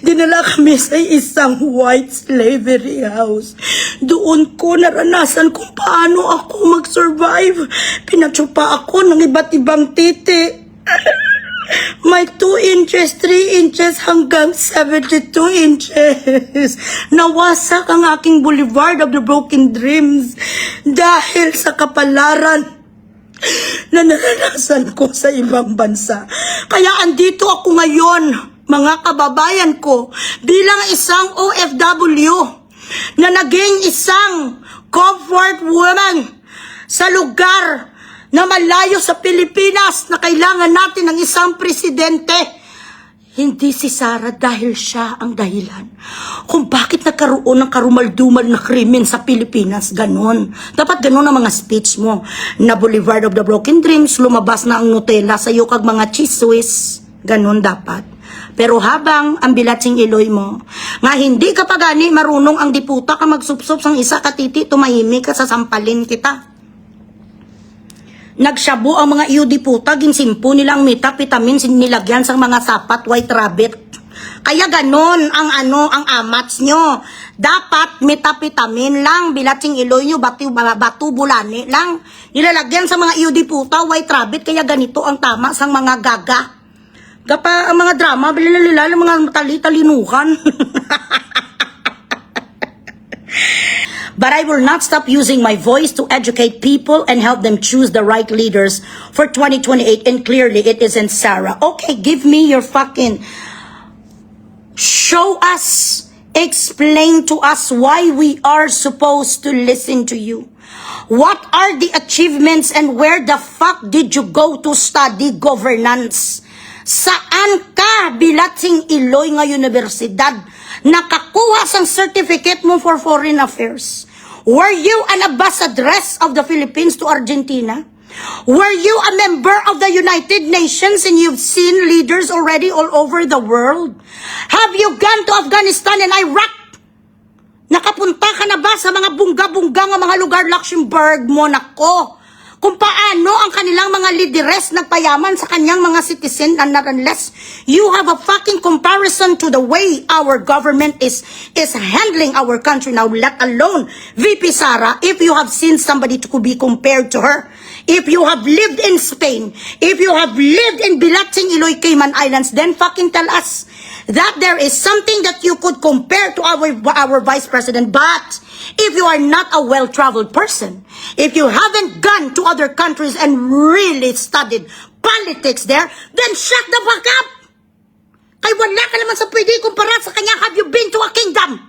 dinala kami sa isang white slavery house. Doon ko naranasan kung paano ako mag-survive. Pinatsupa ako ng iba't ibang titi. May 2 inches, 3 inches hanggang 72 inches. Nawasak ang aking Boulevard of the Broken Dreams dahil sa kapalaran na naranasan ko sa ibang bansa. Kaya andito ako ngayon, mga kababayan ko, bilang isang OFW na naging isang comfort woman sa lugar na malayo sa Pilipinas na kailangan natin ng isang presidente. Hindi si Sara dahil siya ang dahilan kung bakit nagkaroon ng karumal-dumal na krimen sa Pilipinas. Ganon. Dapat ganon ang mga speech mo. Na Boulevard of the Broken Dreams, lumabas na ang Nutella sa iyo kag mga cheese whiz. Ganon dapat. Pero habang ang bilatsing iloy mo, nga hindi ka pa gani marunong ang diputa ka magsupsup sang isa katiti, tumahimik ka sa sampalin kita. Nagsyabu ang mga iyo diputa, ginsimpo nilang metapitamin nilagyan sa mga sapat white rabbit. Kaya ganon ang ang amats nyo. Dapat metapitamin lang, bilatsing iloy nyo, batu bulani lang. Nilalagyan sa mga iyo diputa, white rabbit, kaya ganito ang tama sang mga gaga. Gapa ang mga drama, bilalala ng mga tali-talinukan. But I will not stop using my voice to educate people and help them choose the right leaders for 2028. And clearly, it isn't Sara. Okay, give me your fucking... Show us, explain to us why we are supposed to listen to you. What are the achievements and where the fuck did you go to study governance? Saan ka, bilatsing iloy nga universidad, nakakuha sang certificate mo for foreign affairs? Were you an ambassadress of the Philippines to Argentina? Were you a member of the United Nations and you've seen leaders already all over the world? Have you gone to Afghanistan and Iraq? Nakapunta ka na ba sa mga bungga-bungga ng mga lugar, Luxembourg, Monaco? Kung paano ang kanilang mga lideres nagpayaman sa kanyang mga citizen, and not unless you have a fucking comparison to the way our government is handling our country now, let alone VP Sara, if you have seen somebody to be compared to her, if you have lived in Spain, if you have lived in Bilatsing Iloy, Cayman Islands, then fucking tell us that there is something that you could compare to our Vice President. But if you are not a well-traveled person, if you haven't gone to other countries and really studied politics there, then shut the fuck up! Kay wala ka naman sa pwede kumpara sa kanya. Have you been to a kingdom?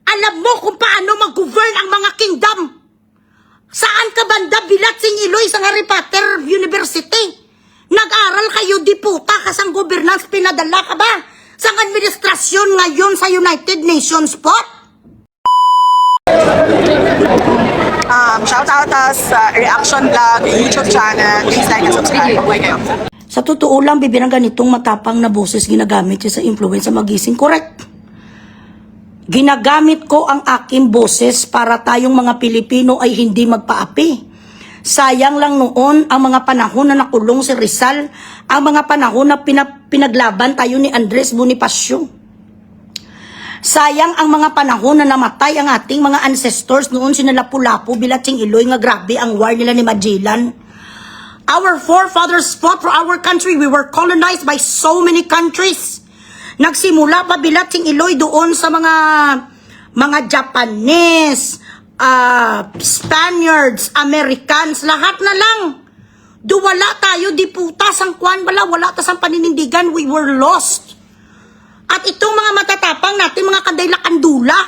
Alam mo kung paano mag-govern ang mga kingdom? Saan ka banda, Bilatsing Iloy, sa Harry Potter University? Nag-aral kayo, diputa, kasang governance, pinadala ka ba? Sa administrasyon ngayon sa United Nations po? Shout out sa Reaction Vlog, YouTube channel. Please like and subscribe. Okay kayo. Sa totoo lang, bibirang ganitong matapang na boses ginagamit siya sa influence sa magising. Correct. Ginagamit ko ang aking boses para tayong mga Pilipino ay hindi magpaapi. Sayang lang noon ang mga panahon na nakulong si Rizal, ang mga panahon na pinaglaban tayo ni Andres Bonifacio. Sayang ang mga panahon na namatay ang ating mga ancestors noon, sina Lapu-Lapu, Bilatsing Iloy, nga grabe ang war nila ni Magellan. Our forefathers fought for our country. We were colonized by so many countries. Nagsimula pa Bilatsing Iloy doon sa mga Japanese, Spaniards, Americans, lahat na lang. Wala tayo, diputa, sangkuan, wala tas ang paninindigan, we were lost. At itong mga matatapang natin, mga kandayla-kandula,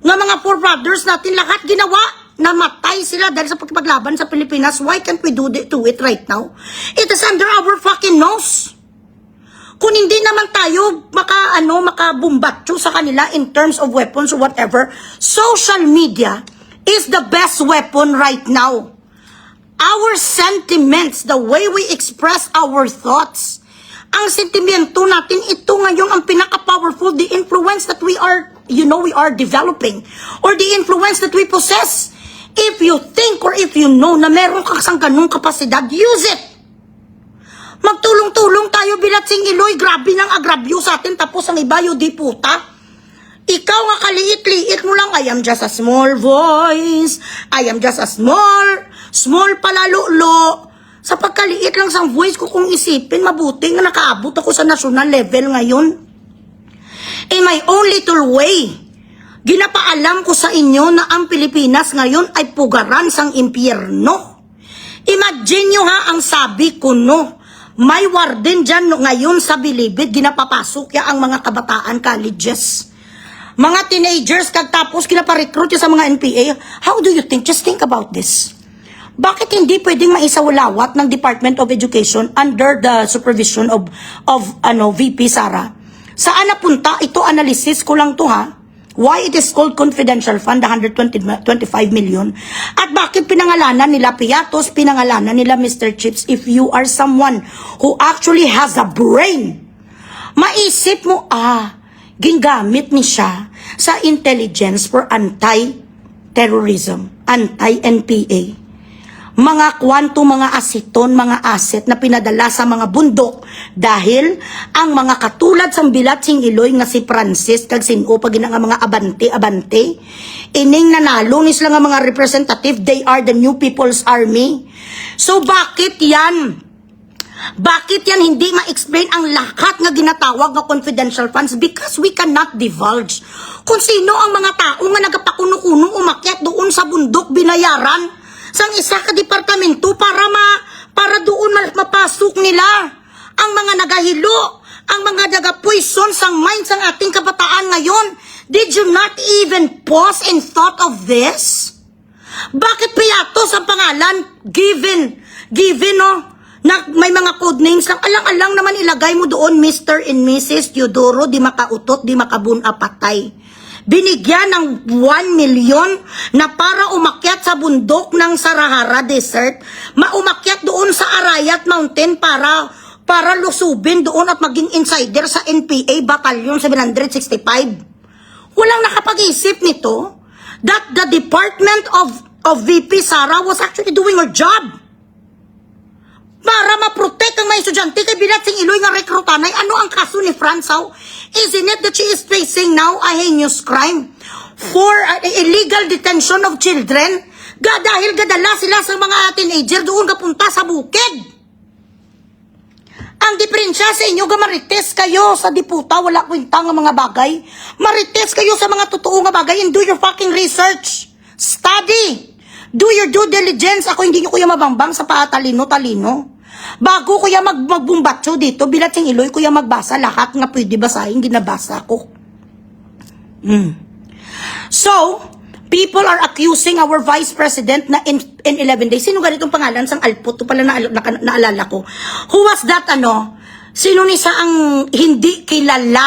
nga mga forebrothers natin, lahat ginawa, namatay sila dahil sa pagpaglaban sa Pilipinas. Why can't we do it right now? It is under our fucking nose. Kung hindi naman tayo makabumbatso sa kanila in terms of weapons or whatever, social media is the best weapon right now. Our sentiments, the way we express our thoughts, ang sentimento natin, ito ngayon ang pinaka-powerful, the influence that we are developing, or the influence that we possess. If you think or if you know na meron kang ganung kapasidad, use it. Magtulong-tulong tayo, Bilatsing Iloy. Grabe ng agrabyo sa atin. Tapos ang iba, yung di puta. Ikaw nga kaliit-liit mo lang. I am just a small voice. I am just a small palalo-lo. Sa pagkaliit lang sa voice ko, kung isipin, mabuti nga nakaabot ako sa national level ngayon. In my own little way, ginapaalam ko sa inyo na ang Pilipinas ngayon ay pugaran sang impyerno. Imagine nyo ha, ang sabi ko no, may warden dyan no, ngayon sa Bilibid, ginapapasok ya ang mga kabataan colleges. Mga teenagers, kagtapos ginaparecruit sa mga NPA. How do you think? Just think about this. Bakit hindi pwedeng maisawalawat ng Department of Education under the supervision of VP Sara? Saan napunta? Ito analysis ko lang to ha. Why it is called confidential fund, 125 million. At bakit pinangalanan nila Piatos, pinangalanan nila Mr. Chips? If you are someone who actually has a brain, maisip mo, gingamit ni siya sa intelligence for anti-terrorism, anti-NPA. Mga kwanto, mga asiton, mga asset na pinadala sa mga bundok dahil ang mga katulad sa Bilatsing Iloy nga si Francis kag sino pag nga mga abante ining nanalo ni sila nga mga representative, they are the New People's Army. So bakit yan hindi ma-explain ang lahat nga ginatawag nga confidential funds? Because we cannot divulge kung sino ang mga tao nga nagapakuno-kuno umakyat doon sa bundok binayaran sang isa ka departamento para doon mapasok nila ang mga nagahilo, ang mga nagapoison sang mind sang ating kabataan ngayon. Did you not even pause and thought of this? Bakit Piatos ang pangalan given na may mga code names lang, alang-alang naman ilagay mo doon Mr. and Mrs. Teodoro, di makautot, di makabuna patay. Binigyan ng 1 million na para umakyat sa bundok ng Sarahara Desert, maumakyat doon sa Arayat Mountain para lusubin doon at maging insider sa NPA Battalion 765. Walang nakapag-isip nito that the Department of VP Sara was actually doing her job para ma-protect ang mga estudyante kay Bilatsing Iloy nga rekrutanay. Ano ang kaso ni Franzao? Isn't it that she is facing now a heinous crime for illegal detention of children? Dahil gadala sila sa mga teenager doon kapunta sa bukid. Ang diferensya sa inyo, marites kayo sa diputa, wala kwenta nga mga bagay. Marites kayo sa mga totoo nga bagay and do your fucking research. Study. Do your due diligence. Ako hindi nyo kuya mabambang sa patalino-talino. Bago kuya magbumbatso dito, Bilatsing Iloy, kuya magbasa lahat nga pwede basahin, ginabasa ko. So, people are accusing our Vice President na in 11 days. Sino ganitong pangalan? Sang Alpot. Ito pala naalala ko. Who was that Sino ni sa ang hindi kilala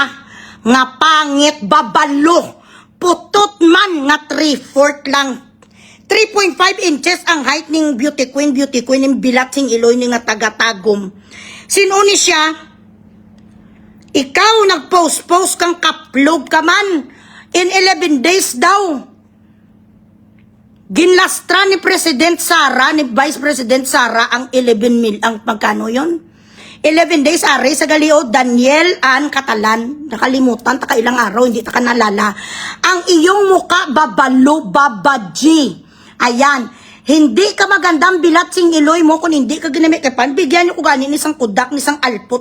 nga pangit, babalo, putot man nga 3/4 lang. 3.5 inches ang height ning beauty queen ng Bilatsing Iloy ni nga taga-tagom. Sino ni siya? Ikaw nag-post kang kaplog ka man. In 11 days daw. Ginlastra ni President Sara, ni Vice President Sara ang 11 mil. Ang magkano yon? 11 days are sa Galio, Daniel Ann Catalan. Nakalimutan, taka ilang araw, hindi taka nalala. Ang iyong muka, babalo, babaji. Ayan, hindi ka magandang Bilatsing Iloy mo kung hindi ka ginamit kapan. Bigyan nyo ko ganin isang kudak, isang alpot,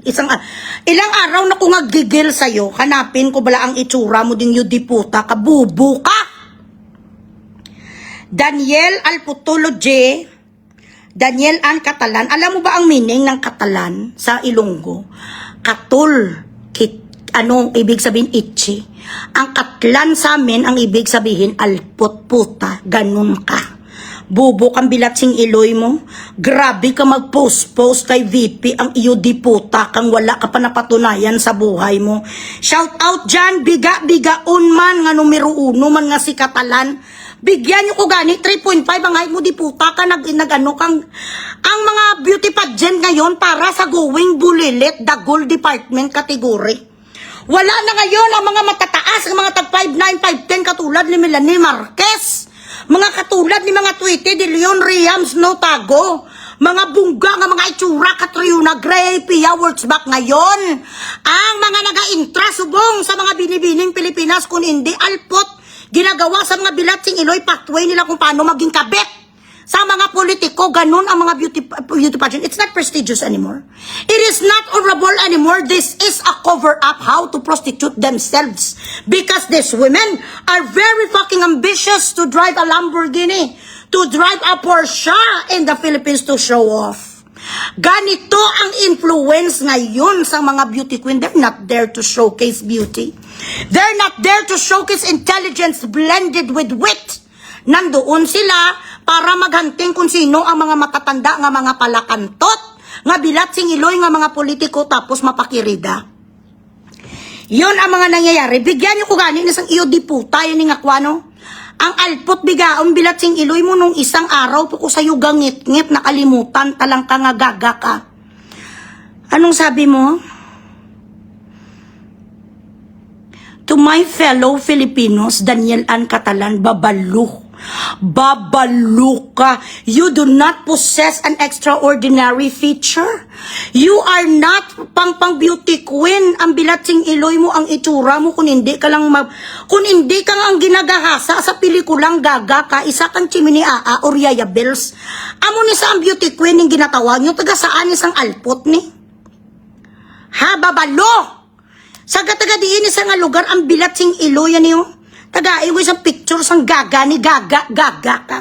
isang ilang araw na ko nga gigil sa'yo. Hanapin ko bala ang itsura mo din yung diputa, kabubu ka. Daniel Alputology, Daniel Ann Catalan. Alam mo ba ang meaning ng Catalan sa Ilonggo? Katul, anong ibig sabihin itchy? Ang Katlan sa amin, ang ibig sabihin alpot puta, ganun ka. Bubo kang Bilatsing Iloy mo. Grabe ka mag-post kay VP, ang iyo di puta kang wala ka pa napatunayan sa buhay mo. Shout out dyan, biga-bigaon man nga numero 1 man nga si Catalan. Bigyan nyo ko gani, 3.5 ang height mo di puta ka nag-ano kang. Ang mga beauty pageant ngayon para sa going bulilit, the gold department category. Wala na ngayon ang mga matataas, ang mga tag 5'9", 5'10", katulad ni Melanie Marquez. Mga katulad ni mga Tweety, De Leon, Riams, no tago. mga bungga nga mga itsura katrayo na gray Pia words back ngayon. Ang mga naga-intra subong sa mga binibining Pilipinas kung hindi alpot ginagawa sa mga bilatsing Iloy pathway nila kung paano maging kabit. Sa mga politiko, ganun ang mga beauty pageant. It's not prestigious anymore. It is not honorable anymore. This is a cover-up how to prostitute themselves. Because these women are very fucking ambitious to drive a Lamborghini, to drive a Porsche in the Philippines to show off. Ganito ang influence ngayon sa mga beauty queen. They're not there to showcase beauty. They're not there to showcase intelligence blended with wit. Nandoon sila para maghanting kung sino ang mga matatanda nga mga palakantot, nga bilatsing Iloy nga mga politiko tapos mapakirida. Yon ang mga nangyayari. Bigyan nyo ko gani isang iyo di puta, yun nga kwano. Ang alpot bigaon bilatsing Iloy mo nung isang araw po ko sa'yo gangit-ngit nakalimutan talang ka nga gaga ka. Anong sabi mo? To my fellow Filipinos, Daniel Ann Catalan, babalo ka. You do not possess an extraordinary feature. You are not pang beauty queen. Ang bilatsing Iloy mo, ang itsura mo, kung hindi ka lang ang ginagahasa sa pelikulang gaga ka, isa kang Chimini Aa or Yaya Bells. Amo ni sa ang beauty queen yung ginatawag nyo, taga saan isang alpot ni? Ha, babalo! Sa taga diin sa nga lugar, ang bilatsing Iloy yan niyo. Taga-iwi sa picture sang gaga ni gaga ka.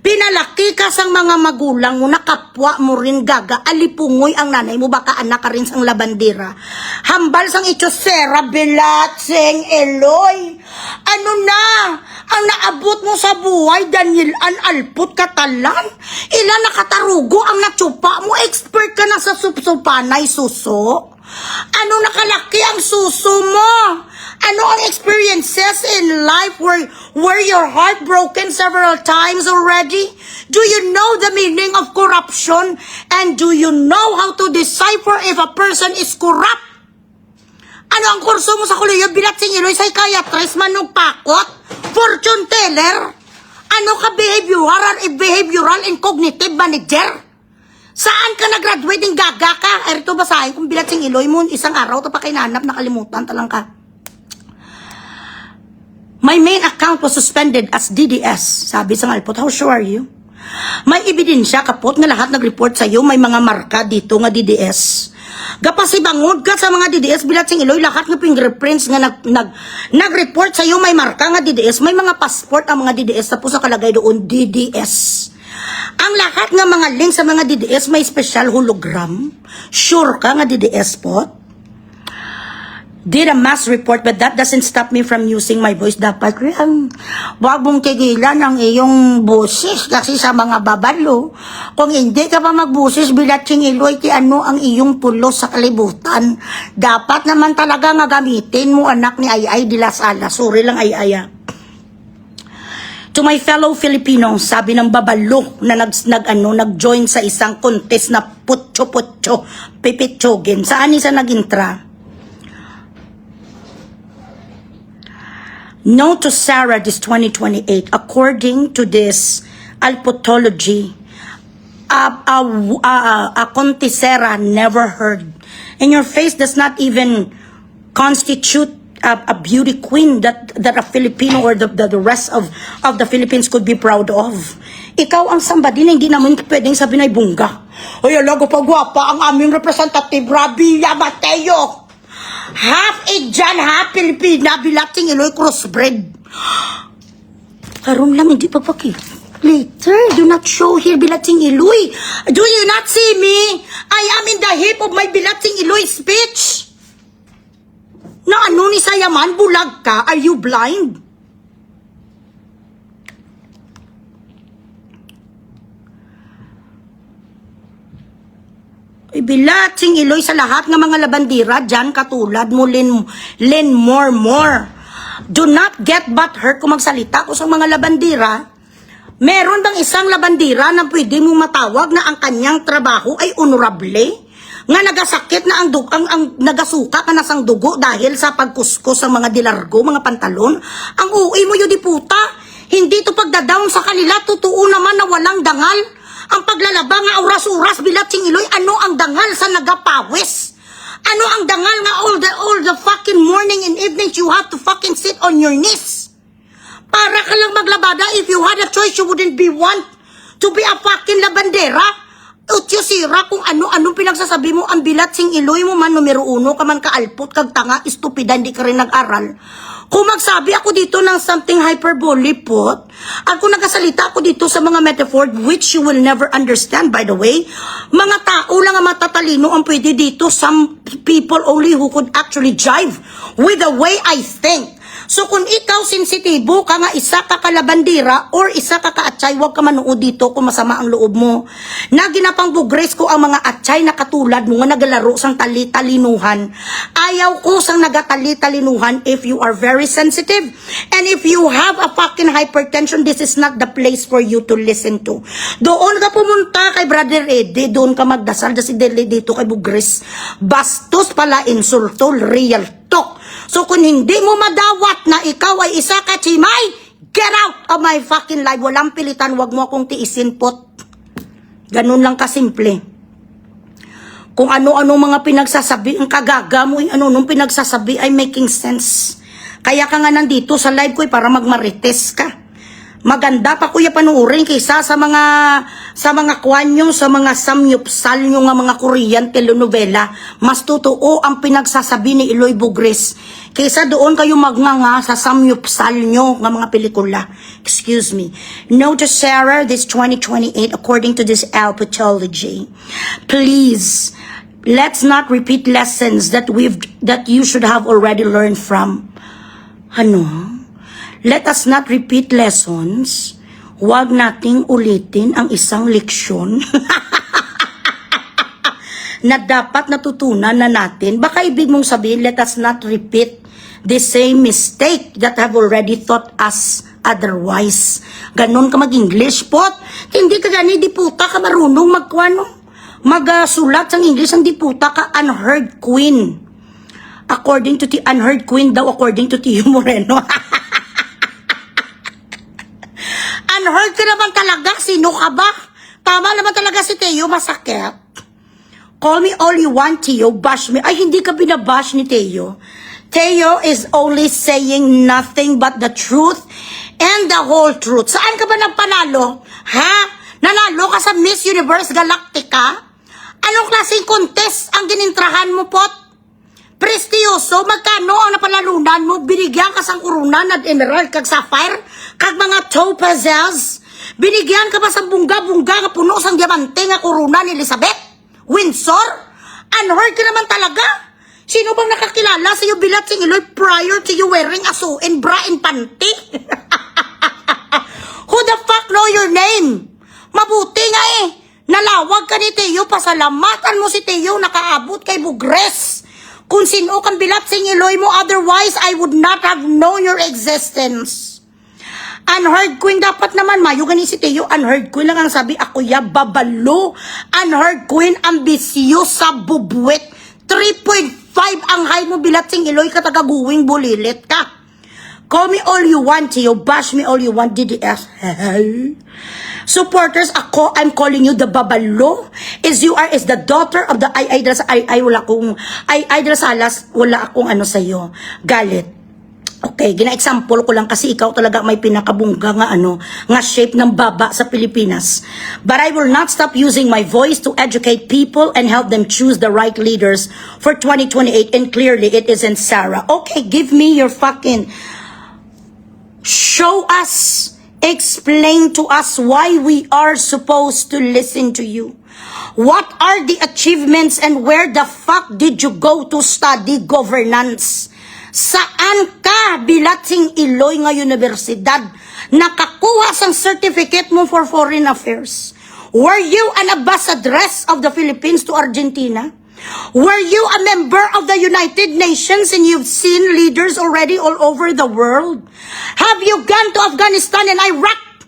Pinalaki ka sang mga magulang mo, nakapwa mo rin gaga, alipungoy ang nanay mo, baka anak ka rin sang labandira. Hambal sang ichosera, bilatsing Iloy. Ano na? Ang naabot mo sa buhay, Daniel Ann Alpot Catalan? Ilan nakatarugo ang natsupa mo? Expert ka na sa supsupanay, suso? Ano nakalaki ang suso mo? Ano ang experiences in life were your heart broken several times already? Do you know the meaning of corruption? And do you know how to decipher if a person is corrupt? Ano ang kurso mo sa kuliyo? Bilatsing Iloy, psychiatrist, manugpakot, fortune teller? Ano ka behavioral and cognitive manager? Saan ka nag-graduate ng gaga ka? Erito basahin kung bilatsing Iloy mo, isang araw, tapos kainanap, nakalimutan, talang ka. My main account was suspended as DDS. Sabi sa alpot, how sure are you? May ebidensya kapot nga lahat nag-report sa'yo, may mga marka dito nga DDS. Gapasibangod ka sa mga DDS, bilatsing Iloy, lahat ng fingerprints nga nag-report sa'yo, may marka nga DDS, may mga passport ang mga DDS, tapos nakalagay doon DDS. Ang lahat ng mga link sa mga DDS may special hologram. Sure ka nga DDS po? Did a mass report, but that doesn't stop me from using my voice. Dapat wag mong tigilan ang iyong boses kasi sa mga babalo. Kung hindi ka pa magbusis, bilatsing Iloy, ano ang iyong pulos sa kalibutan. Dapat naman talaga nga gamitin mo, anak ni Ay de las Alas. Sorry lang, Ay. To my fellow Filipinos, sabi ng babalo na nag-join sa isang contest na putyo-putyo, pipitsogin. Saan isa nag-intra? No to Sarah this 2028. According to this alpotology, a contesera never heard. And your face does not even constitute a beauty queen that a Filipino or the rest of the Philippines could be proud of. Ikaw ang somebody na hindi naman pwedeng sabi na bungga. Ay, alago pa gwapa ang aming representative, Rabia Mateo. Half Indian, half Filipina, bilatsing Iloy, crossbred. Karoon lang, hindi papakita. Later, do not show here bilatsing Iloy. Do you not see me? I am in the hip of my bilatsing Iloy speech. Na ano ni Sayaman, bulag ka? Are you blind? Bilatsing Iloy sa lahat ng mga labandira dyan, katulad mo, Len more. Do not get butthurt kung magsalita ko sa mga labandira. Meron bang isang labandira na pwede mo matawag na ang kanyang trabaho ay honorable? Nga nagasakit na ang nagasuka ka na sang dugo dahil sa pagkuskos sa mga dilargo, mga pantalon? Ang uwi mo yun di puta. Hindi to pagdadown sa kanila, totoo naman na walang dangal. Ang paglalaba nga oras-oras bilatsing Iloy, ano ang dangal sa nagapawis? Ano ang dangal nga all the fucking morning and evening you have to fucking sit on your knees? Para ka lang maglabada. If you had a choice, you wouldn't be want to be a fucking labandera. Utyo sira kung ano-ano pinagsasabi mo. Ang bilatsing Iloy mo man, numero 1 ka man kaalpot, kag tanga, istupida, hindi ka rin nag-aral. Kung magsabi ako dito ng something hyperbole pot, at kung nagkasalita ako dito sa mga metaphor which you will never understand, by the way, mga tao lang ang matatalino ang pwede dito. Some people only who could actually jive with the way I think. So kung ikaw sensitibo ka nga isa ka kalabandira or isa ka kaatsay, huwag ka manood dito kung masama ang loob mo. Na ginapang bugres ko ang mga atsay na katulad mo nga nagalaro sang tali-talinuhan. Ayaw ko sang nagatali-talinuhan. If you are very sensitive and if you have a fucking hypertension, this is not the place for you to listen to. Doon ka pumunta kay Brother Eddie, doon ka magdasal si Deli dito kay bugres. Bastos pala, insulto, real talk. So kung hindi mo madawat na ikaw ay isa ka chimay, get out of my fucking life. Walang pilitan, wag mo akong tiisin pot. Ganun lang kasimple. Kung ano-ano mga pinagsasabi, ang kagaga mo, ano-anong pinagsasabi ay making sense. Kaya ka nga nandito sa live ko para magmarites ka. Maganda pa kuya panuurin kaysa sa mga kwanyo, sa mga samyupsal nyo nga mga Korean telenovela. Mas totoo ang pinagsasabi ni Iloy Bugres kaysa doon kayo magnganga sa samyupsal nyo nga mga pelikula. Excuse me. Note to Sarah, this 2028 according to this alpatology. Please, let's not repeat lessons that you should have already learned from. Ano? Let us not repeat lessons. Huwag nating ulitin ang isang leksyon na dapat natutunan na natin. Baka ibig mong sabihin, let us not repeat the same mistake that have already taught us otherwise. Ganon ka mag-English pot. Hindi ka gani, di puta ka marunong magsulat ng English, ang di puta ka unheard queen. According to the unheard queen daw, according to Tio Moreno. Unheard ka naman talaga, sino ka ba? Tama naman talaga si Teo, masakit. Call me all you want, Teo, bash me. Ay, hindi ka binabash ni Teo. Teo is only saying nothing but the truth and the whole truth. Saan ka ba nagpanalo? Ha? Nanalo ka sa Miss Universe Galactica? Anong klaseng contest ang ginintrahan mo, pot? Prestioso, magkano ang napalalunan mo? Binigyan ka sang kuruna na emerald kag sapphire kag mga topazes. Binigyan ka ba sa bungga-bungga nga puno sang diamante nga kuruna ni Elizabeth Windsor? Unheard ka naman talaga. Sino bang nakakilala sa iyo bilatsing Iloy prior to you wearing a suit and bra and panty? Who the fuck know your name? Mabuti nga nalawag ka ni Teo, pasalamatan mo si Teo nakaabot kay Bugres. Kung sino kang bilatsing Iloy mo, otherwise, I would not have known your existence. Unheard queen dapat naman, mayo gani si Teo, unheard queen lang ang sabi, ako ya, babalo. Unheard queen, ambisyosa, bubwet. 3.5 ang height mo, bilatsing Iloy, katagaguwing bulilit ka. Call me all you want, Teo, bash me all you want, DDS. Supporters, ako, I'm calling you the babalo. Is the daughter of the Idol Salas, wala akong ano sa'yo. Galit. Okay, gina-example ko lang kasi ikaw talaga may pinakabungga nga shape ng baba sa Pilipinas. But I will not stop using my voice to educate people and help them choose the right leaders for 2028. And clearly, it isn't Sarah. Okay, give me your fucking... Show us, explain to us why we are supposed to listen to you. What are the achievements and where the fuck did you go to study governance? Saan ka bilatsing Iloy nga universidad nakakuha sang certificate mo for foreign affairs? Were you an ambassadress of the Philippines to Argentina? Were you a member of the United Nations and you've seen leaders already all over the world? Have you gone to Afghanistan and Iraq?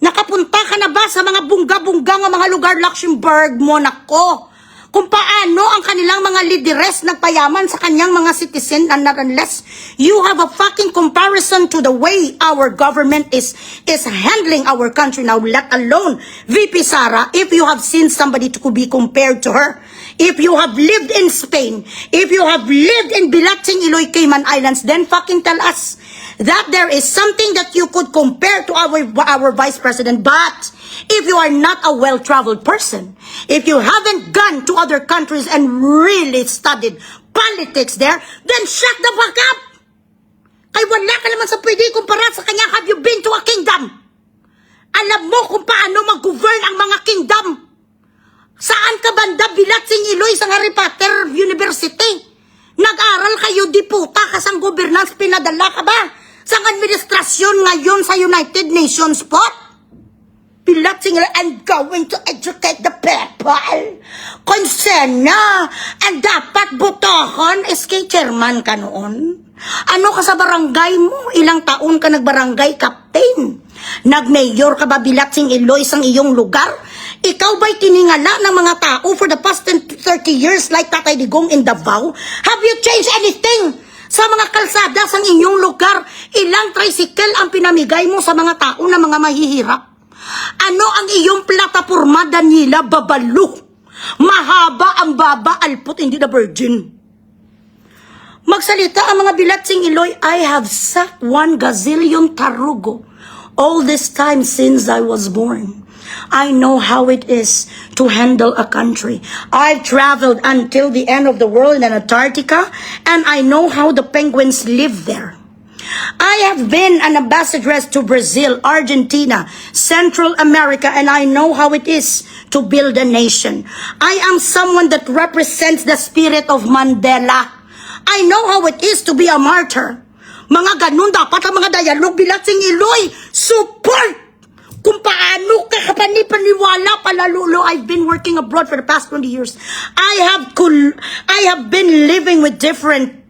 Nakapunta ka na ba sa mga bungga-bungga nga mga lugar, Luxembourg, Monaco? kung paano ang kanilang mga lideres nagpayaman sa kanyang mga citizen, and not unless you have a fucking comparison to the way our government is handling our country now, let alone VP Sara, if you have seen somebody to be compared to her, if you have lived in Spain, if you have lived in Bilatsing, Iloy, Cayman Islands, then fucking tell us that there is something that you could compare to our Vice President. But if you are not a well-traveled person, if you haven't gone to other countries and really studied politics there, then shut the fuck up! Kay wala ka naman sa pwede kumpara sa kanya. Have you been to a kingdom? Alam mo kung paano mag-govern ang mga kingdom. Saan ka banda Bilatsing, Iloy, sa Harry Potter University? Nag-aral kayo di puta kasang governance, pinadala ka ba? Sa administrasyon ngayon sa United Nations po? Bilatsing, I'm going to educate the people. Konsena, and dapat botohon, SK chairman ka noon. Ano ka sa barangay mo? Ilang taon ka nagbarangay captain? Nag-mayor ka ba Bilatsing, Iloy, sa iyong lugar? Ikaw ba'y tiningala ng mga tao for the past 30 years like Tatay Digong in Davao? Have you changed anything? Sa mga kalsada sa inyong lugar, ilang tricycle ang pinamigay mo sa mga tao na mga mahihirap? Ano ang iyong plataporma, Daniela Babalo? Mahaba ang baba, alpot, hindi na virgin. Magsalita ang mga Bilatsing, Iloy, I have sucked 1 gazillion tarugo all this time since I was born. I know how it is to handle a country. I've traveled until the end of the world in Antarctica, and I know how the penguins live there. I have been an ambassadress to Brazil, Argentina, Central America, and I know how it is to build a nation. I am someone that represents the spirit of Mandela. I know how it is to be a martyr. Mga ganun dapat ang mga dialogue Bilatsing, Iloy. Support! Kung paano ka kapani-paniwala palalulo. I've been working abroad for the past 20 years. I have been living with different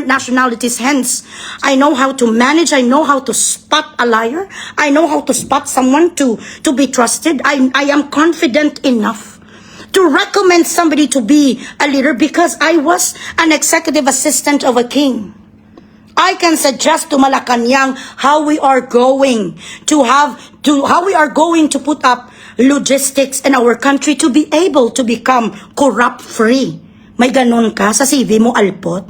nationalities. Hence, I know how to manage. I know how to spot a liar. I know how to spot someone to be trusted. I am confident enough to recommend somebody to be a leader because I was an executive assistant of a king. I can suggest to Malacanang how we are going to put up logistics in our country to be able to become corrupt-free. May ganun ka sa CV mo, alpot?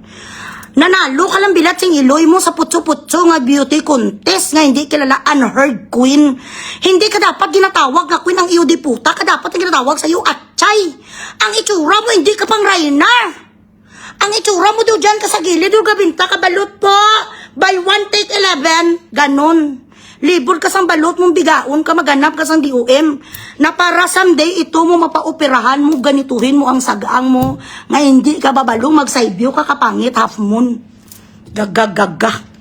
Nanalo ka lang Bilatsing, Iloy mo sa putso-putso nga beauty contest nga hindi kilala unheard queen. Hindi ka dapat ginatawag na queen ang iyo di puta. Ka dapat ginatawag sa iyo atchay. Ang itsura mo hindi ka pang Rayna. Ang itsura mo doon dyan ka sa gilid, doon gabinta ka balot po. By 1 take 11, ganon. Libur ka sang balot mong bigaon ka, maganap ka sang DOM. Na para someday ito mo mapaoperahan mo, ganituhin mo ang sagaang mo. Nga hindi ka babalong, magsaibyo ka kapangit, half moon. Gagagaga.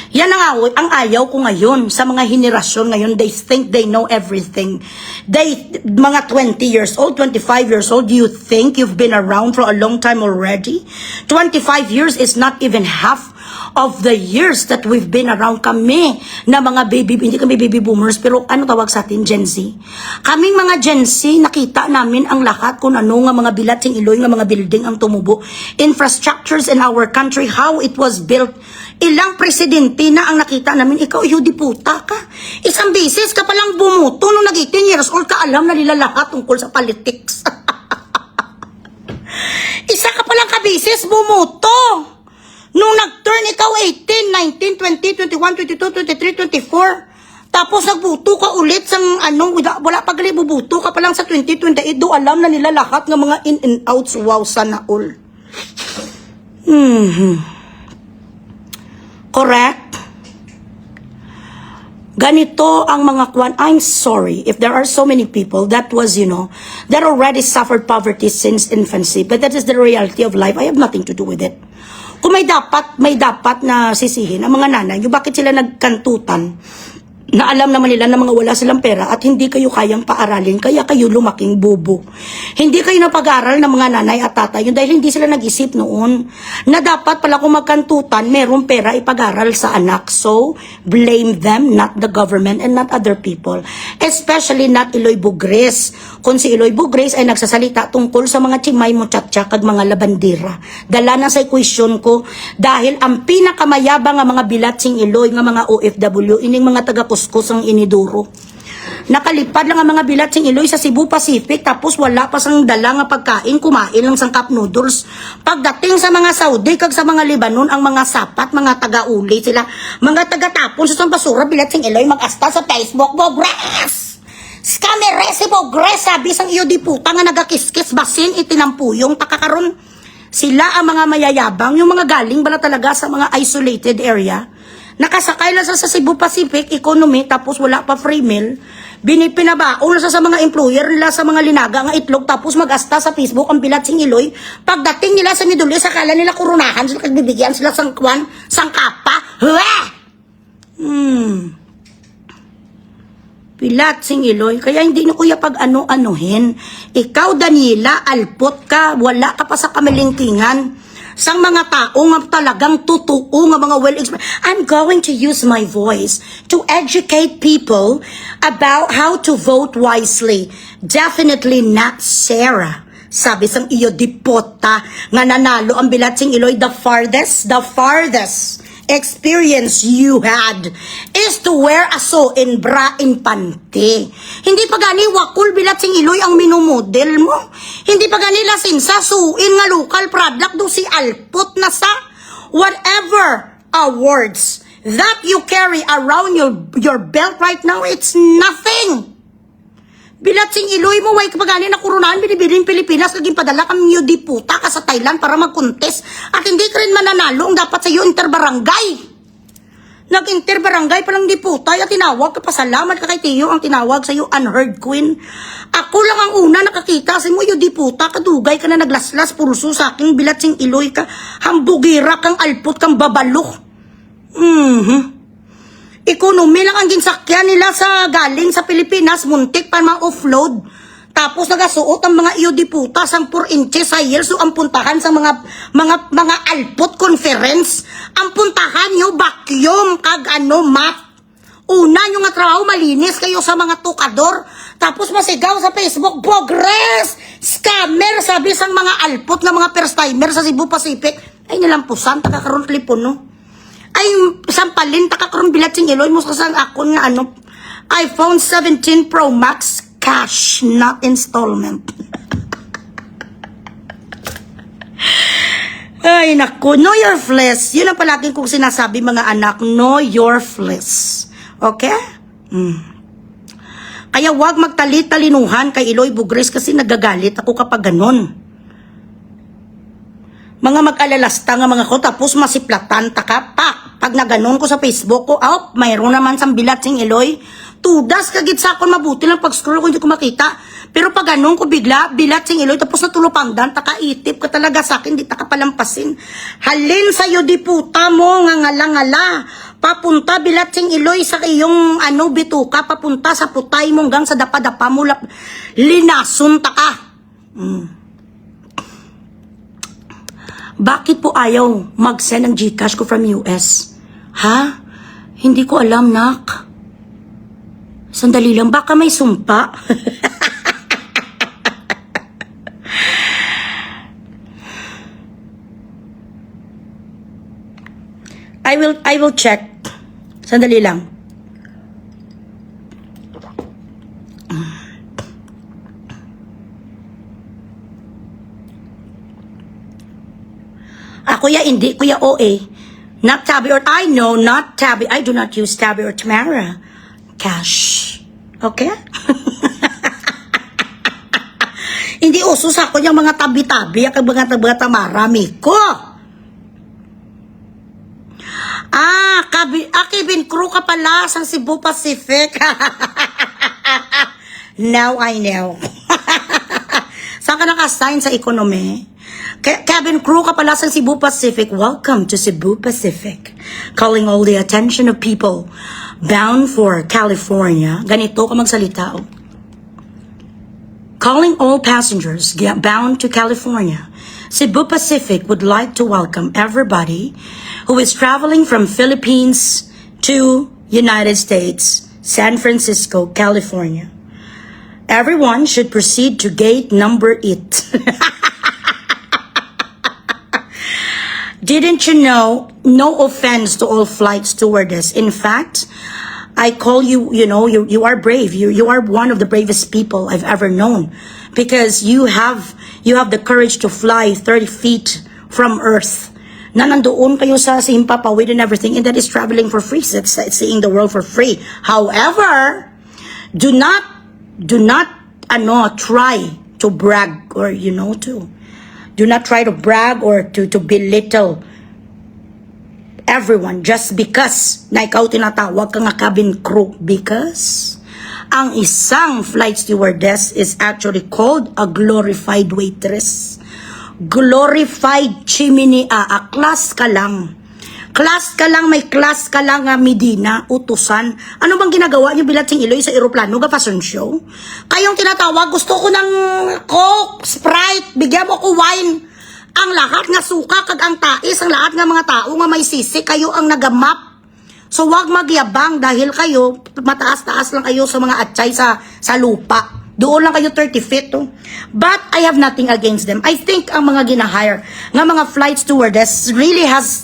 Yan ang ayaw ko ngayon sa mga henerasyon ngayon. They think they know everything. Mga 20 years old, 25 years old, do you think you've been around for a long time already? 25 years is not even half of the years that we've been around. Kami na mga hindi kami baby boomers, pero ano tawag sa atin? Gen Z. Kaming mga Gen Z, nakita namin ang lahat kung ano nga mga Bilatsing, Iloy nga mga building ang tumubo. Infrastructures in our country, how it was built. Ilang presidente na ang nakita namin, ikaw di puta ka. Isang beses ka palang bumuto nung nag 18 years old ka, alam na nila lahat tungkol sa politics. Isa ka palang kabisis bumuto. Nung nag-turn ikaw 18, 19, 20, 21, 22, 23, 24. Tapos nagbuto ka ulit sa wala pa gali bubuto ka pa lang sa 2028. Do alam na nila lahat ng mga in and outs. Wow, sana all. Correct? Ganito ang mga kwan. I'm sorry if there are so many people that was, that already suffered poverty since infancy. But that is the reality of life. I have nothing to do with it. Kung may dapat na sisihin ang mga nanay, yung bakit sila nagkantutan na alam naman nila na mga wala silang pera at hindi kayo kayang paaralin, kaya kayo lumaking bubo. Hindi kayo napag-aral ng mga nanay at tatay yun dahil hindi sila nag-isip noon na dapat pala kung magkantutan, merong pera ipag-aral sa anak. So, blame them, not the government and not other people. Especially not Eloy Bugres. Kung si Eloy Bugres ay nagsasalita tungkol sa mga chimay mo tsatsyak at mga labandira. Dala na sa question ko dahil ang pinakamayabang nga mga bilatsing Eloy nga mga OFW, ining mga taga-kuskus ang iniduro. Nakalipad lang ang mga bilatsing Eloy sa Cebu Pacific tapos wala pa sang dala nga pagkain, kumain lang sang cup noodles. Pagdating sa mga Saudi kag sa mga Lebanon, ang mga sapat, mga taga-uli sila, mga taga-tapon sa basura, bilatsing Eloy mag-asta sa Facebook, Bogres! Scameresi Bogres, sabi sang iyo di puta nga nagakiskis basin itinampuyong takakaron. Sila ang mga mayayabang, yung mga galing bala talaga sa mga isolated area. Nakasakay lang sa Cebu Pacific economy tapos wala pa free meal. Binipinabaon na sa mga employer nila sa mga linaga nga itlog tapos mag-asta sa Facebook ang bilatsing Eloy. Pagdating nila sa Middle East, akala nila kurunahan sila, kagbibigyan sila sang kwan, sang kapa. Bilatsing Eloy, kaya hindi nyo kuya pag ano-anuhin. Ikaw, Daniela, alpot ka, wala ka pa sa kamalingkingan. Sang mga tao nga talagang totoo nga mga well-experienced. I'm going to use my voice to educate people about how to vote wisely. Definitely not Sarah. Sabi sang iyo dipota nga nanalo ang bilatsing Eloy, the farthest experience you had is to wear a so in bra in panty. Hindi pa gani wakul bilatsing Eloy ang minumodel mo. Hindi pa gani lasin sa suin nga local product do si alpot na sa whatever awards that you carry around your belt right now, it's nothing. Bilatsing Eloy mo, way kapagani na kurunahan, binibiling Pilipinas, naging padala kang niyo di puta ka sa Thailand para mag-contest. At hindi ka rin mananalo, ang dapat sa iyo interbarangay. Nag-interbarangay pa lang di puta, at tinawag ka, pasalamat ka kay Tiyo, ang tinawag sa iyo, unheard queen. Ako lang ang una nakakita sa mo, yo di puta, kadugay ka na naglaslas, purso sa aking bilatsing Eloy ka, hambugira kang alpot, kang babalok. Ekonomi lang ang ginsakyan nila sa galing sa Pilipinas, muntik pa ma-offload. Tapos nagasuot ang mga iyo di puta sang 4 inches sa year, so ang puntahan sa mga alpot conference, ang puntahan nyo vacuum kag map. Una nyo nga trabaho, malinis kayo sa mga tukador. Tapos masigaw sa Facebook, Bogres! Scammer! Sabi sang mga alpot nga mga first timer sa Cebu Pacific. Ay nilampusan, takakaroon klipon no. Ay, sampalin, takakaroon bilatsing Eloy mo sa akon nga iPhone 17 Pro Max cash, not installment. Ay, naku, know your flesh. Yun ang palaging kong sinasabi mga anak, know your flesh. Okay? Kaya wag magtalit-talinuhan kay Eloy Bugres kasi nagagalit ako kapag ganon. Mga mag-alalasta nga mga ko, tapos masiplatan, takapak. Pag naganon ko sa Facebook ko, mayroon naman sang bilatsing Eloy. Tudas kagit sa akon, mabuti lang pag-scroll ko, hindi ko makita. Pero pag ganon ko bigla, bilatsing Eloy, tapos natulupangdan, takaitip ka talaga sa akin, di takapalampasin. Halin sa'yo di puta mo, nga ngala-ngala. Papunta bilatsing Eloy sa iyong bituka, papunta sa putay mo hanggang sa dapa-dapa mo, linasun taka. Bakit po ayaw mag-send ng GCash ko from US? Ha? Hindi ko alam, nak. Sandali lang, baka may sumpa. I will check. Sandali lang. Kuya, hindi. Kuya, OA. Not Tabby or... I know, not Tabby. I do not use Tabby or Tamara. Cash. Okay? Hindi uso sa ako yung mga tabi-tabi, ang mga Tamara, Miko. Kevin Crew ka pala sa Cebu Pacific. Now I know. Saan ka naka-assign sa economy? Cabin crew, Kapalasan Cebu Pacific, welcome to Cebu Pacific. Calling all the attention of people bound for California. Ganito ka magsalita, oh. Calling all passengers bound to California. Cebu Pacific would like to welcome everybody who is traveling from Philippines to United States, San Francisco, California. Everyone should proceed to gate number 8. Didn't you know? No offense to all flight stewardess. In fact, I call you, you are brave. You are one of the bravest people I've ever known, because you have the courage to fly 30 feet from Earth. Na nandoon kayo sa Himpapawid and everything, and that is traveling for free, seeing the world for free. However, do not try to brag, or do not try to brag or to belittle everyone just because na ikaw tinatawag ka nga cabin crew, because ang isang flight stewardess is actually called a glorified waitress. Glorified chimney, class ka lang. May class ka lang nga Medina, utusan. Ano bang ginagawa niyo bilating Iloy sa eroplano, ga fashion show? Kayong tinatawag, gusto ko ng Coke, Sprite, bigyan mo ko wine. Ang lahat nga suka, kag ang tais, ang lahat nga mga tao nga may sisi, kayo ang nagamap. So wag magyabang dahil kayo, mataas-taas lang kayo sa mga atsay sa lupa. Doon lang kayo 30 feet. Oh. But I have nothing against them. I think ang mga ginahire nga mga flight stewardess really has,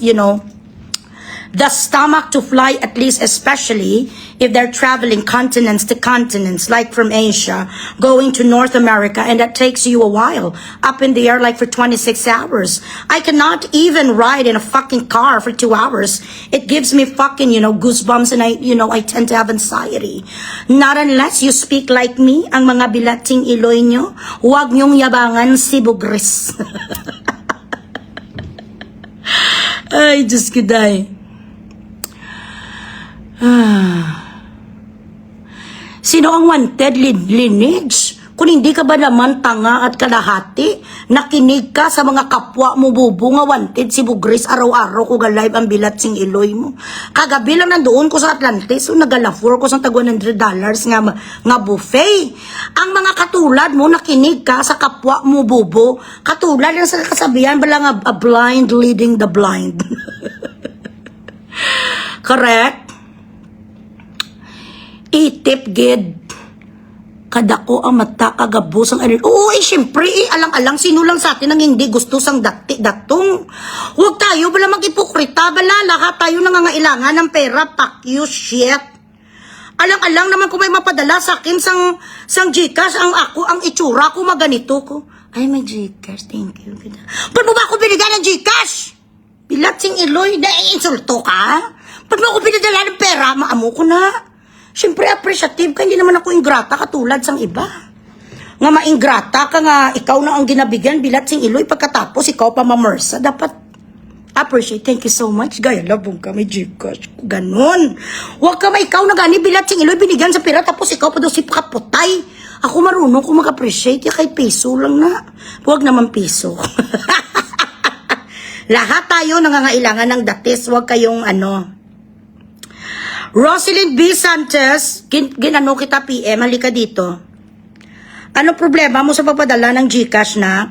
the stomach to fly, at least especially if they're traveling continents to continents, like from Asia, going to North America, and that takes you a while, up in the air like for 26 hours. I cannot even ride in a fucking car for 2 hours. It gives me fucking, goosebumps, and I tend to have anxiety. Not unless you speak like me, ang mga bilating Iloy nyo, huwag nyong yabangan si Bugris. Ay, Diyos ko day. Sino ang wanted lineage? Kung hindi ka ba naman tanga at kalahati, nakinig ka sa mga kapwa mo bubo nga wanted si Bugris araw-araw ko ga-live ang bilat sing Iloy mo. Kagabi lang nandoon ko sa Atlantis, so nagalafor ko sa tag $100 nga buffet. Ang mga katulad mo, nakinig ka sa kapwa mo bubo, katulad ng sa kasabihan bala nga a blind leading the blind. Correct? Itip gid kadako ang mata kagabos ang ano. Oo, syempre, alang-alang sino lang sa atin ang hindi gusto sang datong. Huwag tayo bala mag-ipokrita, bala lahat tayo nangangailangan ng pera, fuck you shit. Alang-alang naman kung may mapadala sa akin sang Gcash, ang itsura ko maganito ko. Ay, may Gcash, thank you. Ba't mo ba ako binigyan ng Gcash? Bilat sing Iloy, insulto ka? Ba't mo ako binidala ng pera? Maamo ko na. Siyempre, appreciative ka, hindi naman ako ingrata katulad sang iba. Nga maingrata ka nga, ikaw na ang ginabigyan, bilat sing Iloy, pagkatapos ikaw pa mamersa, dapat appreciate. Thank you so much, gaya, labong ka, may Gcash, ganon. Huwag ka ikaw na gani, bilat sing Iloy, binigyan sa pera, tapos ikaw pa daw si pakaputay. Ako marunong ko mag-appreciate, kay piso lang na. Huwag naman piso. Lahat tayo nangangailangan ng datis, huwag kayong Roselyn B. Santos, ginano kita PM, halika dito. Ano problema mo sa pagpadala ng Gcash na?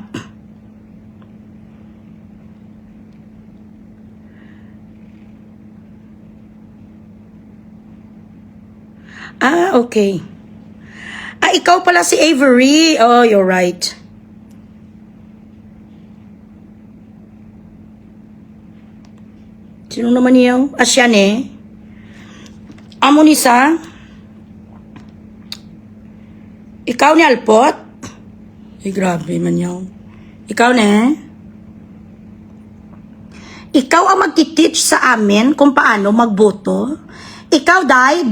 Okay. Ikaw pala si Avery. Oh, you're right. Sino naman niyo? Asyan eh. Amo ni sa? Ikaw ni Alpot? Ay, grabe man yaw. Ikaw na? Ikaw ang magtiteach sa amin kung paano magboto? Ikaw, Day?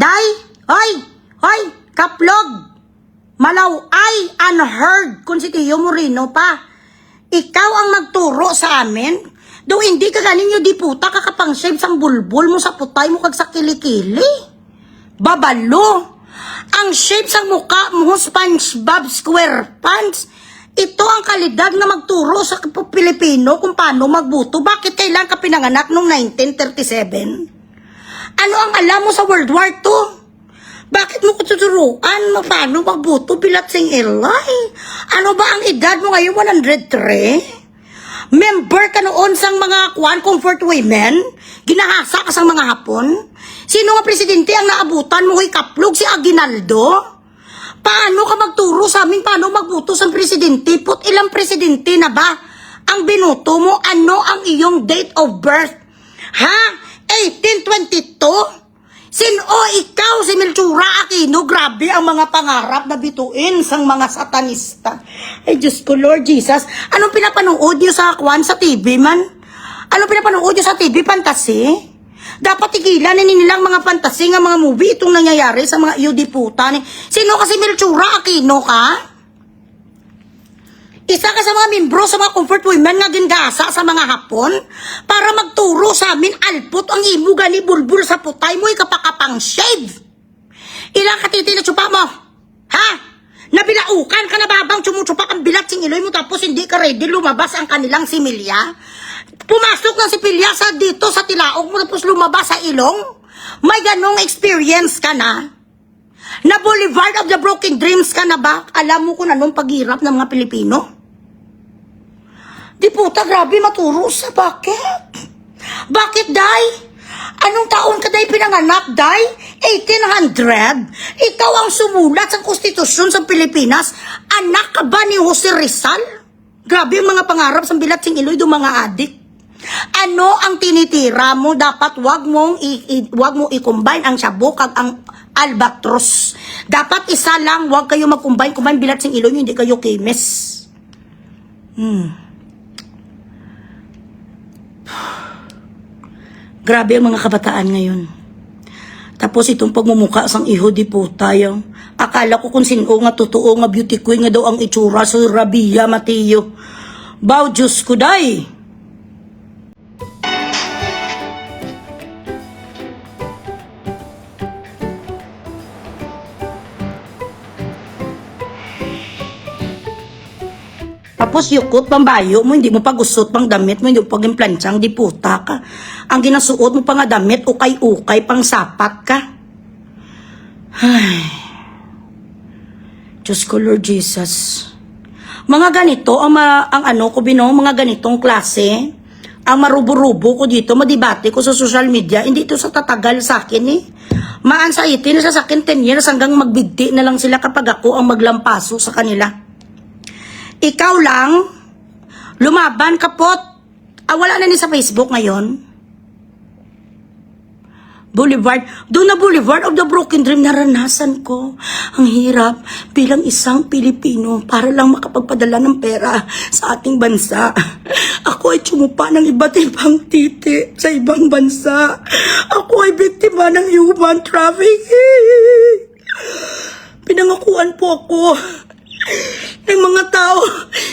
Hoy, kaplog! Malaw ay unheard kung si Tio Moreno pa. Ikaw ang magturo sa amin? Do hindi ka ganinyo di puta kakapang-shave sang bulbul mo sa putay mo kag sa kilikili. Babalo. Ang shape sang mukha mo, SpongeBob SquarePants. Ito ang kalidad na magturo sa Pilipino kung paano magbuto. Bakit kailan ka pinanganak noong 1937? Ano ang alam mo sa World War II? Bakit mo ko tuturuan paano magbuto bilat sing ilay? Ano ba ang edad mo ngayon? 103? Member ka noon sang mga comfort women? Ginahasa ka sang mga Hapon? Sino nga presidente ang naabutan mo? Kaplog si Aguinaldo? Paano ka magturo sa amin paano magbuto sa presidente? Put ilang presidente na ba ang binuto mo? Ano ang iyong date of birth? Ha? 1822? Sino ikaw si Melchura Aquino? Grabe ang mga pangarap na bituin sang mga satanista. Ay Diyos ko, Lord Jesus. Anong pinapanood nyo sa TV man? Anong pinapanood nyo sa TV? Fantasy? Dapat tigilan na nilang mga fantasy nga mga movie itong nangyayari sa mga puta ni. Sino kasi Melchura Aquino ka? Isa ka sa mga membro sa mga comfort women nga gindasa sa mga Hapon para magturo sa amin alpot ang imo gali bulbul sa putay mo ikapakapang shave. Ilang katiti na tsupa mo? Ha? Nabilaukan ka na babang tsumutsupak ang bilat sing iloy mo tapos hindi ka ready lumabas ang kanilang similya? Pumasok ng si Pilya sa dito sa tilaog mo tapos lumabas sa ilong? May ganong experience ka na? Na Boulevard of the Broken Dreams ka na ba? Alam mo kung anong paghirap ng mga Pilipino? Di puta, grabe maturo sa bakit? Bakit, Day? Anong taon ka, Day, pinanganak, Day? 1800? Ikaw ang sumulat sa konstitusyon sa Pilipinas? Anak ka ba ni Jose Rizal? Grabe ang mga pangarap sa bilat sing iloy do mga adik. Ano ang tinitira mo? Dapat wag mo i-combine ang sabok kag ang albatros. Dapat isa lang, wag kayo mag-combine bilat sing iloy, hindi kayo kemes. Grabe ang mga kabataan ngayon. Tapos itong pagmumuka sang iho di po tayo. Akala ko kung sino nga totoo nga beauty queen nga daw ang itsura sa Rabia Mateo. Bao Diyos ko, Day! Tapos yukot pang bayo mo, hindi mo pa gusot pang damit mo, hindi mo pag implansyang, di puta ka. Ang ginasuot mo pa nga damit, ukay-ukay, pang sapat ka. Ay, Diyos ko, Lord Jesus. Mga ganito, ang ano ko mga ganitong klase, ang marubo-rubo ko dito, madibate ko sa social media, hindi ito sa tatagal sa akin eh. Maan-anxiety na sa akin 10 years hanggang magbigti na lang sila kapag ako ang maglampaso sa kanila. Ikaw lang, lumaban kapot. Wala na ni sa Facebook ngayon. Boulevard, doon na Boulevard of the Broken Dream, naranasan ko. Ang hirap bilang isang Pilipino para lang makapagpadala ng pera sa ating bansa. Ako ay tsumupa ng iba't ibang titi sa ibang bansa. Ako ay biktima ng human trafficking. Pinangakuan po ako ng mga tao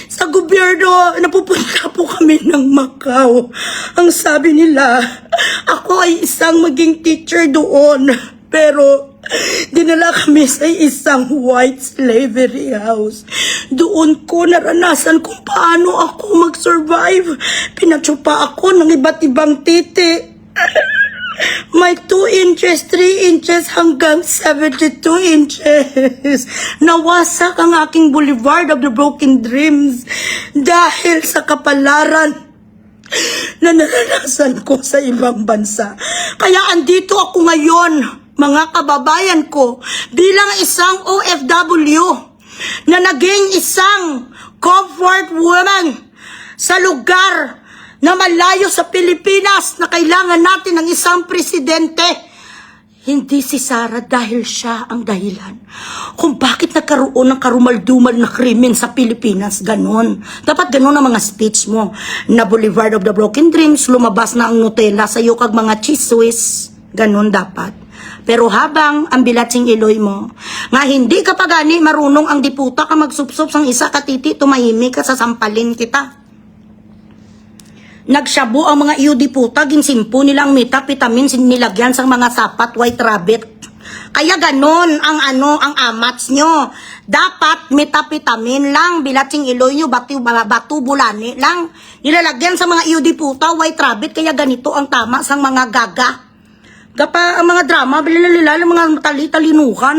sa gobyerno. Napupunta po kami ng Macau. Ang sabi nila, ako ay isang maging teacher doon. Pero dinala kami sa isang white slavery house. Doon ko naranasan kung paano ako mag-survive. Pinatsupa ako ng iba't ibang titi. May 2 inches, 3 inches hanggang 72 inches. Nawasak ang aking Boulevard of the Broken Dreams dahil sa kapalaran na naranasan ko sa ibang bansa. Kaya andito ako ngayon, mga kababayan ko, bilang isang OFW na naging isang comfort woman sa lugar na malayo sa Pilipinas na kailangan natin ng isang presidente. Hindi si Sara dahil siya ang dahilan kung bakit nagkaroon ng karumal-dumal na krimen sa Pilipinas. Ganon. Dapat ganon ang mga speech mo. Na Boulevard of the Broken Dreams, lumabas na ang Nutella sa iyo kag mga chiswis. Ganon dapat. Pero habang ang bilatsing iloy mo, nga hindi ka pa gani marunong ang diputa ka magsupsup sang isa katiti, tumahimik ka sa sampalin kita. Nagsyabo ang mga iyo diputa, ginsimpo nila ang metapitamin nilagyan sa mga sapat white rabbit. Kaya ganon ang ang amats nyo. Dapat metapitamin lang, bilatsing iloy nyo, batu bulani lang. Nilalagyan sa mga iudi puta, white rabbit, kaya ganito ang tama sa mga gaga. Gapa ang mga drama, bilalala mga tali-talinukan.